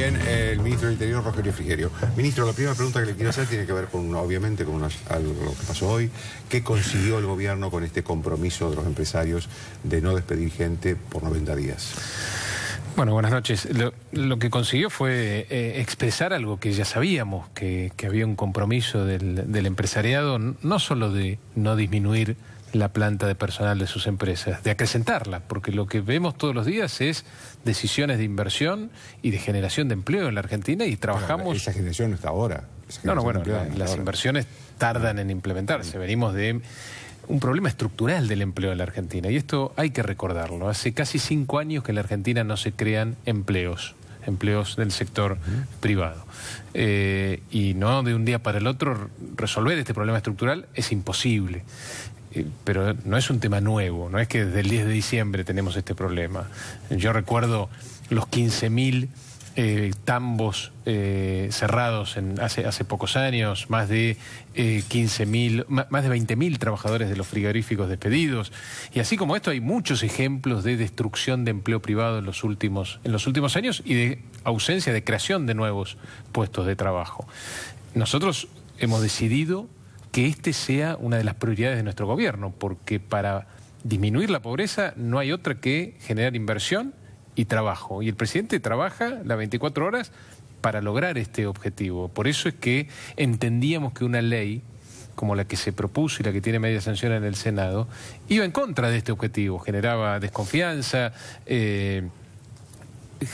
Bien, el ministro del Interior, Rogelio Frigerio. Ministro, la primera pregunta que le quiero hacer tiene que ver con, obviamente, con algo que pasó hoy. ¿Qué consiguió el gobierno con este compromiso de los empresarios de no despedir gente por 90 días? Bueno, buenas noches. Lo que consiguió fue expresar algo que ya sabíamos, que había un compromiso del empresariado, no solo de no disminuir la planta de personal de sus empresas, de acrecentarla, porque lo que vemos todos los días es decisiones de inversión y de generación de empleo en la Argentina y trabajamos... Pero esa generación no está ahora. Las inversiones tardan en implementarse. Venimos de un problema estructural del empleo en la Argentina y esto hay que recordarlo. Hace casi 5 años que en la Argentina no se crean empleos del sector privado. Y no de un día para el otro resolver este problema estructural es imposible. Pero no es un tema nuevo, no es que desde el 10 de diciembre tenemos este problema. Yo recuerdo los 15.000 tambos cerrados hace pocos años, más de 20.000 trabajadores de los frigoríficos despedidos. Y así como esto hay muchos ejemplos de destrucción de empleo privado en los últimos años y de ausencia de creación de nuevos puestos de trabajo. Nosotros hemos decidido que este sea una de las prioridades de nuestro gobierno, porque para disminuir la pobreza no hay otra que generar inversión y trabajo. Y el presidente trabaja las 24 horas para lograr este objetivo. Por eso es que entendíamos que una ley como la que se propuso y la que tiene media sanción en el Senado, iba en contra de este objetivo, generaba desconfianza,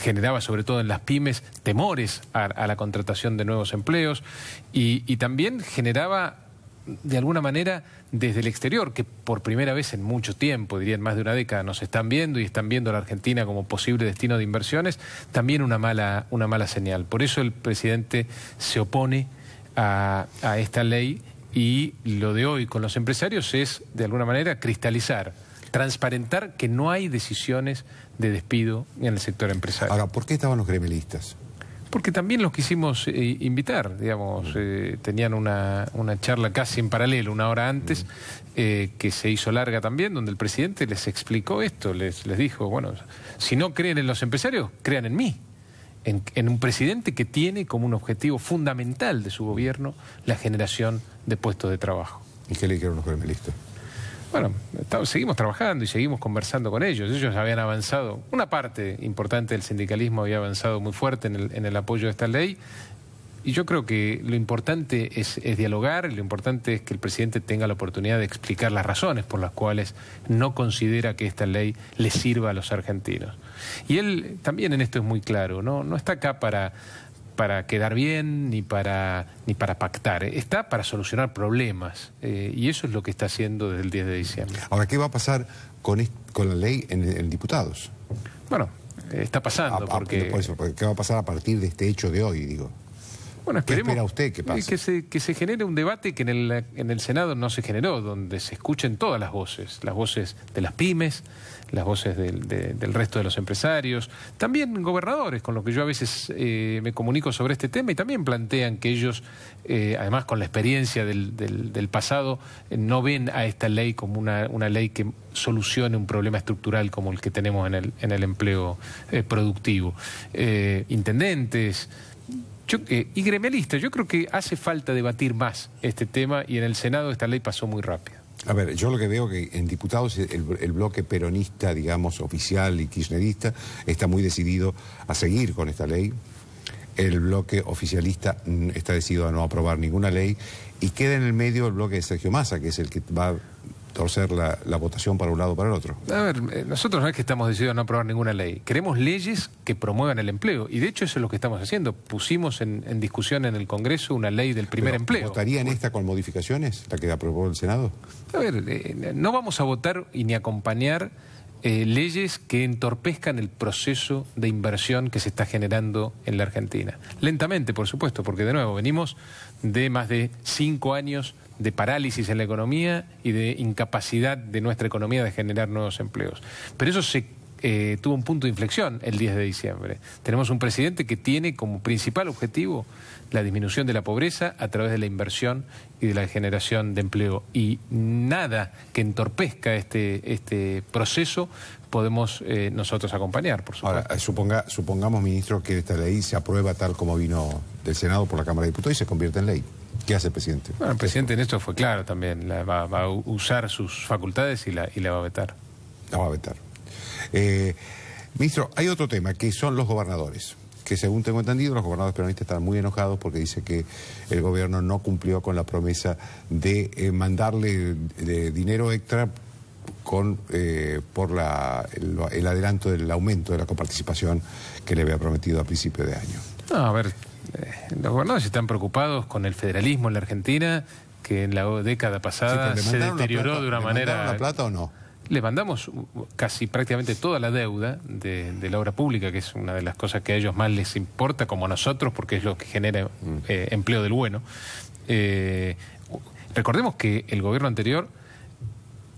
generaba sobre todo en las pymes temores a la contratación de nuevos empleos y también generaba de alguna manera desde el exterior, que por primera vez en mucho tiempo, diría en más de una década, nos están viendo y están viendo a la Argentina como posible destino de inversiones, también una mala señal. Por eso el presidente se opone a esta ley y lo de hoy con los empresarios es de alguna manera cristalizar, transparentar que no hay decisiones de despido en el sector empresario. Ahora, ¿por qué estaban los gremialistas? Porque también los quisimos invitar, digamos, tenían una charla casi en paralelo, una hora antes, que se hizo larga también, donde el presidente les explicó esto, les dijo, bueno, si no creen en los empresarios, crean en mí, en un presidente que tiene como un objetivo fundamental de su gobierno la generación de puestos de trabajo. ¿Y qué le dijeron los gremialistas? Bueno, seguimos trabajando y seguimos conversando con ellos. Ellos habían avanzado, una parte importante del sindicalismo había avanzado muy fuerte en el apoyo a esta ley. Y yo creo que lo importante es dialogar, lo importante es que el presidente tenga la oportunidad de explicar las razones por las cuales no considera que esta ley le sirva a los argentinos. Y él también en esto es muy claro, no está acá para quedar bien ni para pactar, está para solucionar problemas y eso es lo que está haciendo desde el 10 de diciembre. Ahora, ¿qué va a pasar con la ley en diputados? Bueno, está pasando porque... Por eso, ¿qué va a pasar a partir de este hecho de hoy, digo? Bueno, ¿Qué espera usted que pase? Que se genere un debate que en el Senado no se generó, donde se escuchen todas las voces de las pymes, las voces del resto de los empresarios, también gobernadores, con los que yo a veces me comunico sobre este tema y también plantean que ellos, además con la experiencia del pasado, no ven a esta ley como una ley que solucione un problema estructural como el que tenemos en el empleo productivo. Intendentes... y gremialistas, yo creo que hace falta debatir más este tema y en el Senado esta ley pasó muy rápido. A ver, yo lo que veo que en diputados el bloque peronista, digamos, oficial y kirchnerista está muy decidido a seguir con esta ley. El bloque oficialista está decidido a no aprobar ninguna ley y queda en el medio el bloque de Sergio Massa, que es el que va a torcer la votación para un lado o para el otro. A ver, nosotros no es que estamos decididos a no aprobar ninguna ley. Queremos leyes que promuevan el empleo. Y de hecho eso es lo que estamos haciendo. Pusimos en discusión en el Congreso una ley del primer empleo. ¿Votaría en esta con modificaciones, la que aprobó el Senado? A ver, no vamos a votar y ni acompañar leyes que entorpezcan el proceso de inversión que se está generando en la Argentina. Lentamente, por supuesto, porque de nuevo venimos de más de 5 años de parálisis en la economía y de incapacidad de nuestra economía de generar nuevos empleos. Pero eso se tuvo un punto de inflexión el 10 de diciembre. Tenemos un presidente que tiene como principal objetivo la disminución de la pobreza a través de la inversión y de la generación de empleo. Y nada que entorpezca este proceso podemos nosotros acompañar, por supuesto. Ahora, supongamos, ministro, que esta ley se aprueba tal como vino del Senado por la Cámara de Diputados y se convierte en ley. ¿Qué hace el presidente? Bueno, el presidente en esto fue claro también. Va a usar sus facultades y la va a vetar. La va a vetar. Ministro, hay otro tema, que son los gobernadores, que según tengo entendido, los gobernadores peronistas están muy enojados porque dice que el gobierno no cumplió con la promesa de mandarle dinero extra por el adelanto del aumento de la coparticipación que le había prometido a principio de año. No, a ver, los gobernadores están preocupados con el federalismo en la Argentina, que en la década pasada se deterioró de una manera... ¿Le mandaron la plata o no? Le mandamos casi prácticamente toda la deuda de la obra pública, que es una de las cosas que a ellos más les importa, como a nosotros, porque es lo que genera empleo del bueno. Recordemos que el gobierno anterior,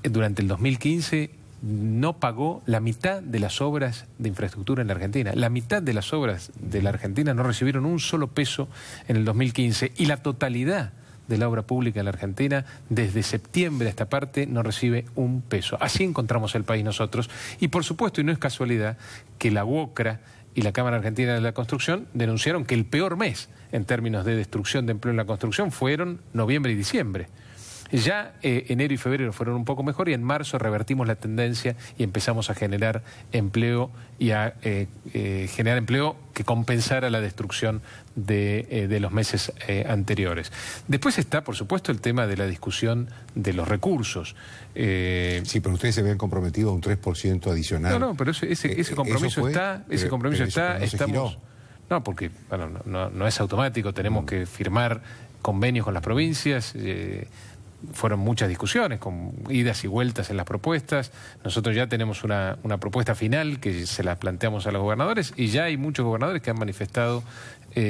durante el 2015, no pagó la mitad de las obras de infraestructura en la Argentina. La mitad de las obras de la Argentina no recibieron un solo peso en el 2015 y la totalidad de la obra pública en la Argentina, desde septiembre a esta parte, no recibe un peso. Así encontramos el país nosotros. Y por supuesto, y no es casualidad, que la UOCRA y la Cámara Argentina de la Construcción denunciaron que el peor mes en términos de destrucción de empleo en la construcción fueron noviembre y diciembre. Ya enero y febrero fueron un poco mejor y en marzo revertimos la tendencia y empezamos a generar empleo y a generar empleo que compensara la destrucción de los meses anteriores. Después está, por supuesto, el tema de la discusión de los recursos. Sí, pero ustedes se habían comprometido a un 3% adicional. No, pero ese compromiso está, estamos... No, porque bueno, no es automático, tenemos que firmar convenios con las provincias. Fueron muchas discusiones, con idas y vueltas en las propuestas. Nosotros ya tenemos una propuesta final que se la planteamos a los gobernadores y ya hay muchos gobernadores que han manifestado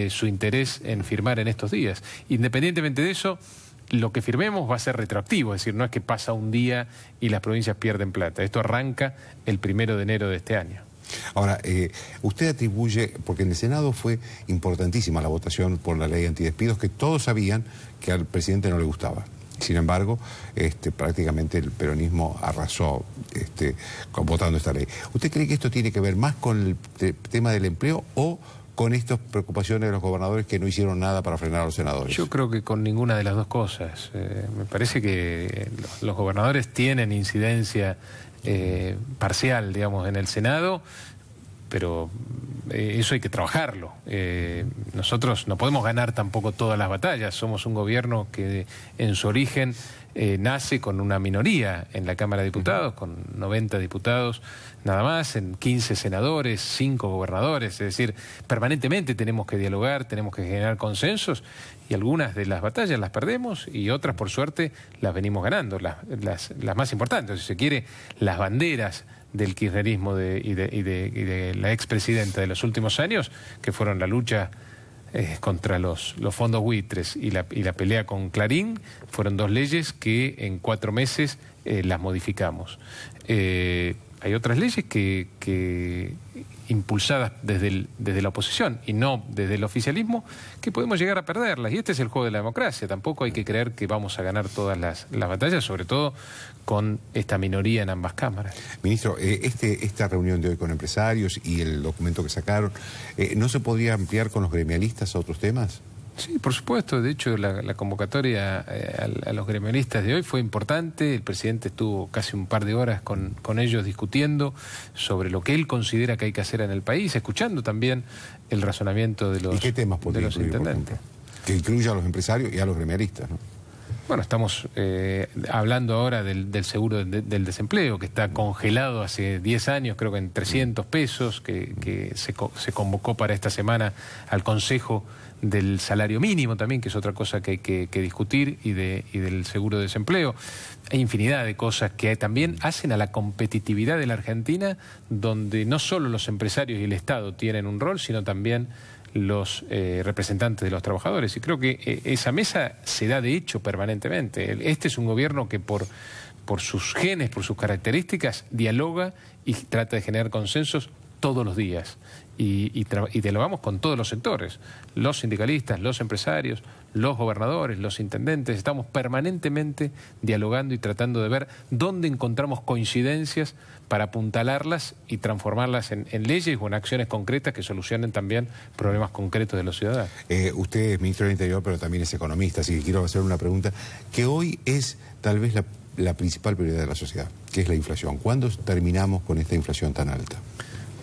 su interés en firmar en estos días. Independientemente de eso, lo que firmemos va a ser retroactivo, es decir, no es que pasa un día y las provincias pierden plata. Esto arranca el 1 de enero de este año. Ahora, usted atribuye, porque en el Senado fue importantísima la votación por la ley antidespidos, que todos sabían que al presidente no le gustaba. Sin embargo, prácticamente el peronismo arrasó votando esta ley. ¿Usted cree que esto tiene que ver más con el tema del empleo o con estas preocupaciones de los gobernadores que no hicieron nada para frenar a los senadores? Yo creo que con ninguna de las dos cosas. Me parece que los gobernadores tienen incidencia parcial, digamos, en el Senado, pero eso hay que trabajarlo. Nosotros no podemos ganar tampoco todas las batallas. Somos un gobierno que en su origen nace con una minoría en la Cámara de Diputados, con 90 diputados nada más, en 15 senadores, 5 gobernadores. Es decir, permanentemente tenemos que dialogar, tenemos que generar consensos y algunas de las batallas las perdemos y otras, por suerte, las venimos ganando. Las más importantes, si se quiere, las banderas del kirchnerismo y de la expresidenta de los últimos años, que fueron la lucha contra los fondos buitres y la pelea con Clarín, fueron dos leyes que en 4 meses las modificamos. Hay otras leyes que impulsadas desde la oposición y no desde el oficialismo, que podemos llegar a perderlas. Y este es el juego de la democracia. Tampoco hay que creer que vamos a ganar todas las batallas, sobre todo con esta minoría en ambas cámaras. Ministro, esta reunión de hoy con empresarios y el documento que sacaron, ¿no se podría ampliar con los gremialistas a otros temas? Sí, por supuesto. De hecho, la convocatoria a los gremialistas de hoy fue importante. El presidente estuvo casi un par de horas con ellos discutiendo sobre lo que él considera que hay que hacer en el país, escuchando también el razonamiento de los intendentes. ¿Y qué temas podría incluir, por ejemplo? Que incluya a los empresarios y a los gremialistas, ¿no? Bueno, estamos hablando ahora del seguro del desempleo, que está congelado hace 10 años, creo que en 300 pesos, que se convocó para esta semana al Consejo del salario mínimo también, que es otra cosa que hay que discutir, y del seguro de desempleo. Hay infinidad de cosas que también hacen a la competitividad de la Argentina, donde no solo los empresarios y el Estado tienen un rol, sino también los representantes de los trabajadores. Y creo que esa mesa se da de hecho permanentemente. Este es un gobierno que por por sus genes, por sus características, dialoga y trata de generar consensos todos los días. Y dialogamos con todos los sectores, los sindicalistas, los empresarios, los gobernadores, los intendentes. Estamos permanentemente dialogando y tratando de ver dónde encontramos coincidencias para apuntalarlas y transformarlas en leyes o en acciones concretas que solucionen también problemas concretos de los ciudadanos. Usted es ministro del Interior, pero también es economista, así que quiero hacer una pregunta que hoy es tal vez la principal prioridad de la sociedad, que es la inflación. ¿Cuándo terminamos con esta inflación tan alta?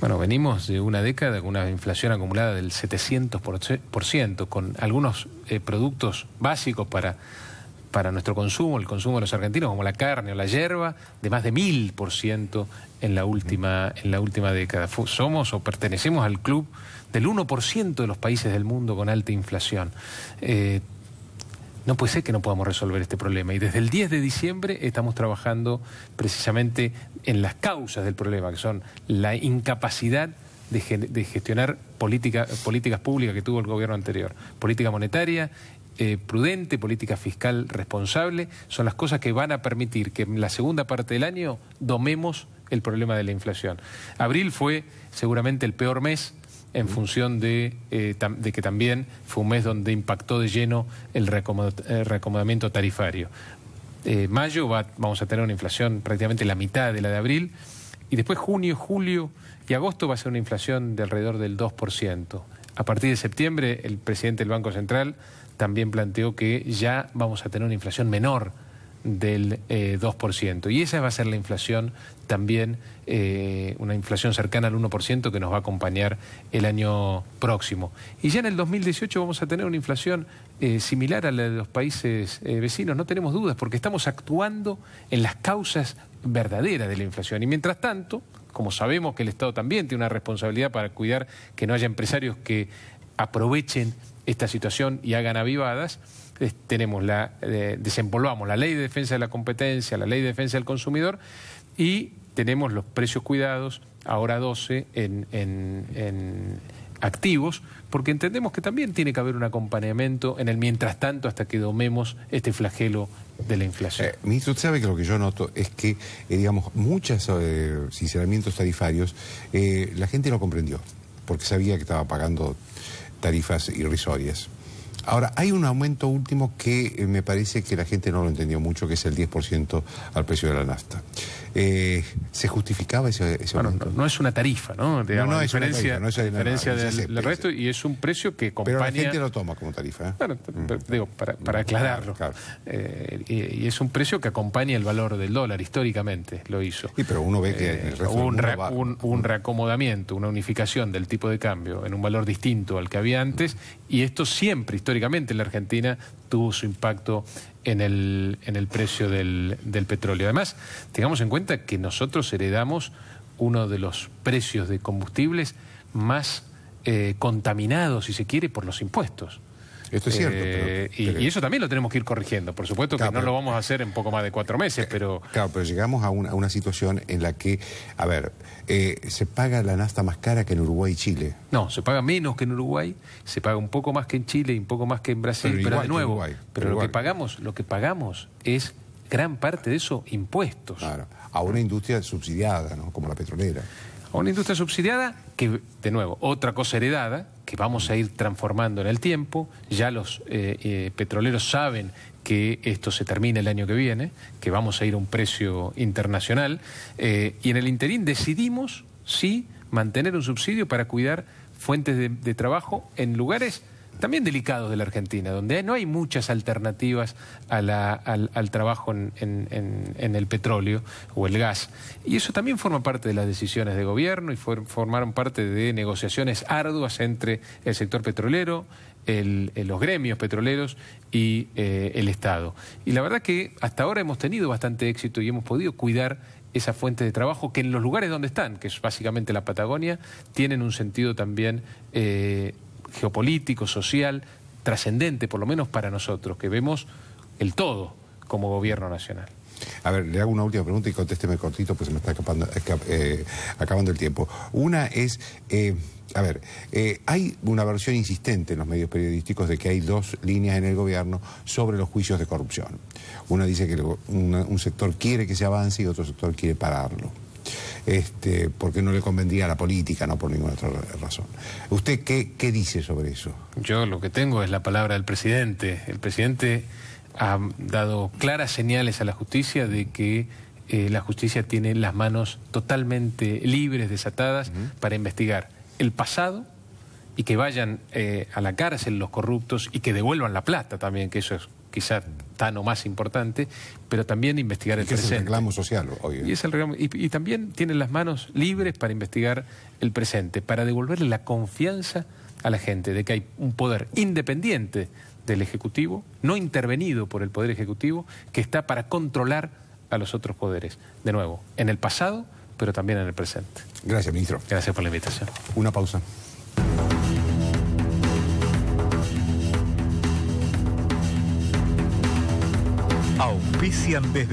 Bueno, venimos de una década con una inflación acumulada del 700%, con algunos productos básicos para nuestro consumo, el consumo de los argentinos, como la carne o la yerba, de más de 1000% en la última década. Somos o pertenecemos al club del 1% de los países del mundo con alta inflación. No puede ser que no podamos resolver este problema. Y desde el 10 de diciembre estamos trabajando precisamente en las causas del problema, que son la incapacidad de gestionar políticas públicas que tuvo el gobierno anterior. Política monetaria prudente, política fiscal responsable, son las cosas que van a permitir que en la segunda parte del año domemos el problema de la inflación. Abril fue seguramente el peor mes, en función de que también fue un mes donde impactó de lleno el reacomodamiento tarifario. Mayo vamos a tener una inflación prácticamente la mitad de la de abril, y después junio, julio y agosto va a ser una inflación de alrededor del 2%. A partir de septiembre, el presidente del Banco Central también planteó que ya vamos a tener una inflación menor del 2%. Y esa va a ser la inflación también, una inflación cercana al 1% que nos va a acompañar el año próximo. Y ya en el 2018 vamos a tener una inflación similar a la de los países vecinos, no tenemos dudas, porque estamos actuando en las causas verdaderas de la inflación. Y mientras tanto, como sabemos que el Estado también tiene una responsabilidad para cuidar que no haya empresarios que aprovechen esta situación y hagan avivadas, tenemos desempolvamos la Ley de Defensa de la Competencia, la Ley de Defensa del Consumidor, y tenemos los precios cuidados, ahora 12, en activos, porque entendemos que también tiene que haber un acompañamiento en el mientras tanto hasta que domemos este flagelo de la inflación. Ministro, usted sabe que lo que yo noto es que, digamos, muchos sinceramientos tarifarios, la gente no comprendió, porque sabía que estaba pagando tarifas irrisorias. Ahora, hay un aumento último que me parece que la gente no lo entendió mucho, que es el 10% al precio de la nafta. ¿Se justificaba ese aumento? No es una tarifa, ¿no? Digamos, no es una tarifa, no es diferencia del resto, y es un precio que acompaña... Pero la gente lo toma como tarifa, ¿eh? Bueno, digo, para aclararlo. Claro. Y es un precio que acompaña el valor del dólar, históricamente lo hizo. Sí, pero uno ve que el resto del mundo va... un reacomodamiento, una unificación del tipo de cambio en un valor distinto al que había antes, y esto siempre, históricamente, en la Argentina tuvo su impacto en el precio del petróleo. Además, tengamos en cuenta que nosotros heredamos uno de los precios de combustibles más contaminados, si se quiere, por los impuestos. Esto es cierto. Y eso también lo tenemos que ir corrigiendo. Por supuesto que no lo vamos a hacer en poco más de 4 meses, pero... Claro, pero llegamos a una situación en la que, a ver, se paga la nafta más cara que en Uruguay y Chile. No, se paga menos que en Uruguay, se paga un poco más que en Chile y un poco más que en Brasil, pero de nuevo, lo que pagamos es gran parte de eso impuestos. Claro, a una industria subsidiada, ¿no? Como la petrolera. A una industria subsidiada que, de nuevo, otra cosa heredada, que vamos a ir transformando en el tiempo. Ya los petroleros saben que esto se termina el año que viene, que vamos a ir a un precio internacional, y en el interín decidimos, sí, mantener un subsidio para cuidar fuentes de trabajo en lugares también delicados de la Argentina, donde no hay muchas alternativas al trabajo en el petróleo o el gas. Y eso también forma parte de las decisiones de gobierno y formaron parte de negociaciones arduas entre el sector petrolero, los gremios petroleros y el Estado. Y la verdad que hasta ahora hemos tenido bastante éxito y hemos podido cuidar esas fuentes de trabajo que en los lugares donde están, que es básicamente la Patagonia, tienen un sentido también geopolítico, social, trascendente, por lo menos para nosotros, que vemos el todo como gobierno nacional. A ver, le hago una última pregunta y contésteme cortito, pues se me está acabando el tiempo. Una es, hay una versión insistente en los medios periodísticos de que hay dos líneas en el gobierno sobre los juicios de corrupción. Una dice que un sector quiere que se avance y otro sector quiere pararlo. Porque no le convendría a la política, no por ninguna otra razón. ¿Usted qué dice sobre eso? Yo lo que tengo es la palabra del presidente. El presidente ha dado claras señales a la justicia de que la justicia tiene las manos totalmente libres, desatadas, para investigar el pasado y que vayan a la cárcel los corruptos y que devuelvan la plata también, que eso es quizás tan o más importante, pero también investigar el presente. Es el reclamo social, obvio. Y, es el reclamo, y también tienen las manos libres para investigar el presente, para devolverle la confianza a la gente de que hay un poder independiente del Ejecutivo, no intervenido por el Poder Ejecutivo, que está para controlar a los otros poderes. De nuevo, en el pasado, pero también en el presente. Gracias, ministro. Gracias por la invitación. Una pausa. Auspician desde